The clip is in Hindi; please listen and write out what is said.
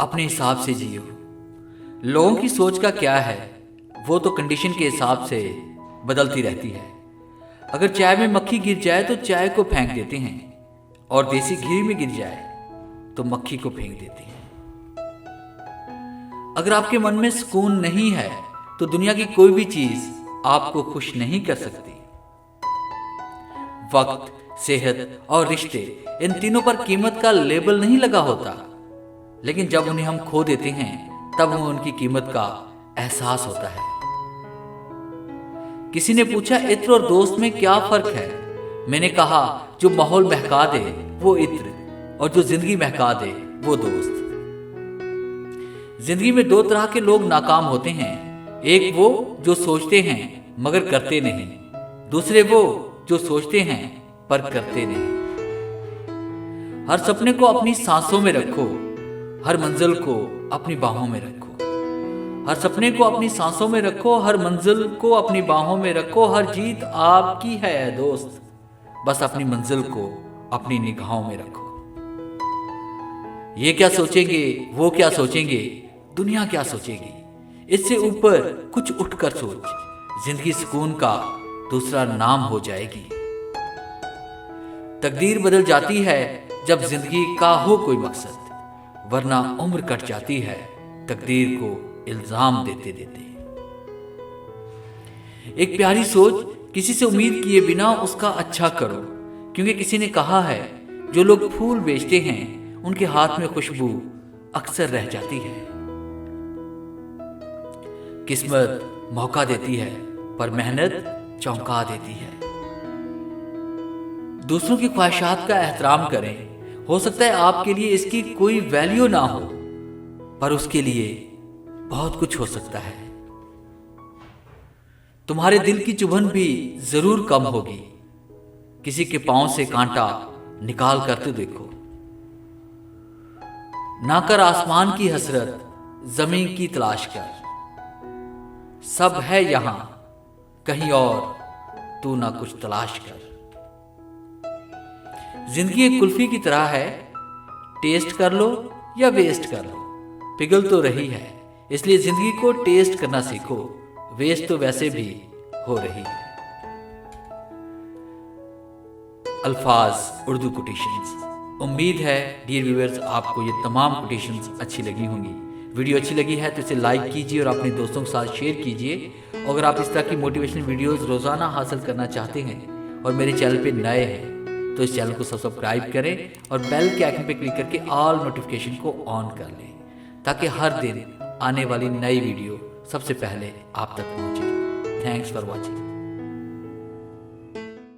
अपने हिसाब से जियो। लोगों की सोच का क्या है, वो तो कंडीशन के हिसाब से बदलती रहती है। अगर चाय में मक्खी गिर जाए तो चाय को फेंक देते हैं, और देसी घी में गिर जाए तो मक्खी को फेंक देते हैं। अगर आपके मन में सुकून नहीं है तो दुनिया की कोई भी चीज आपको खुश नहीं कर सकती। वक्त, सेहत और रिश्ते, इन तीनों पर कीमत का लेबल नहीं लगा होता, लेकिन जब उन्हें हम खो देते हैं तब हमें उनकी कीमत का एहसास होता है। किसी ने पूछा, इत्र और दोस्त में क्या फर्क है? मैंने कहा, जो माहौल महका दे वो इत्र, और जो जिंदगी महका दे वो दोस्त। जिंदगी में दो तरह के लोग नाकाम होते हैं। एक वो जो सोचते हैं मगर करते नहीं, दूसरे वो जो सोचते हैं पर करते नहीं। हर सपने को अपनी सांसों में रखो, हर मंजिल को अपनी बाहों में रखो। हर सपने को अपनी सांसों में रखो, हर मंजिल को अपनी बाहों में रखो। हर जीत आपकी है दोस्त, बस अपनी मंजिल को अपनी निगाहों में रखो। ये क्या सोचेंगे, वो क्या सोचेंगे, दुनिया क्या सोचेगी, इससे ऊपर कुछ उठकर सोच। जिंदगी सुकून का दूसरा नाम हो जाएगी। तकदीर बदल जाती है जब जिंदगी का हो कोई मकसद, वरना उम्र कट जाती है तकदीर को इल्जाम देते देते। एक प्यारी सोच, किसी से उम्मीद किए बिना उसका अच्छा करो, क्योंकि किसी ने कहा है जो लोग फूल बेचते हैं उनके हाथ में खुशबू अक्सर रह जाती है। किस्मत मौका देती है पर मेहनत चौंका देती है। दूसरों की ख्वाहिशात का एहतराम करें। हो सकता है आपके लिए इसकी कोई वैल्यू ना हो, पर उसके लिए बहुत कुछ हो सकता है। तुम्हारे दिल की चुभन भी जरूर कम होगी। किसी के पांव से कांटा निकाल कर तो देखो। ना कर आसमान की हसरत, जमीन की तलाश कर। सब है यहां, कहीं और तू ना कुछ तलाश कर। जिंदगी एक कुल्फी की तरह है, टेस्ट कर लो या वेस्ट कर लो, पिघल तो रही है। इसलिए जिंदगी को टेस्ट करना सीखो, वेस्ट तो वैसे भी हो रही है। अल्फाज उर्दू कोटेशंस। उम्मीद है डियर व्यूअर्स आपको ये तमाम कोटेशंस अच्छी लगी होंगी। वीडियो अच्छी लगी है तो इसे लाइक कीजिए और अपने दोस्तों के साथ शेयर कीजिए। अगर आप इस तरह की मोटिवेशनल वीडियोस रोजाना हासिल करना चाहते हैं और मेरे चैनल पे नए हैं तो इस चैनल को सब्सक्राइब करें और बेल के आइकन पे क्लिक करके ऑल नोटिफिकेशन को ऑन कर लें, ताकि हर दिन आने वाली नई वीडियो सबसे पहले आप तक पहुंचे। Thanks for watching.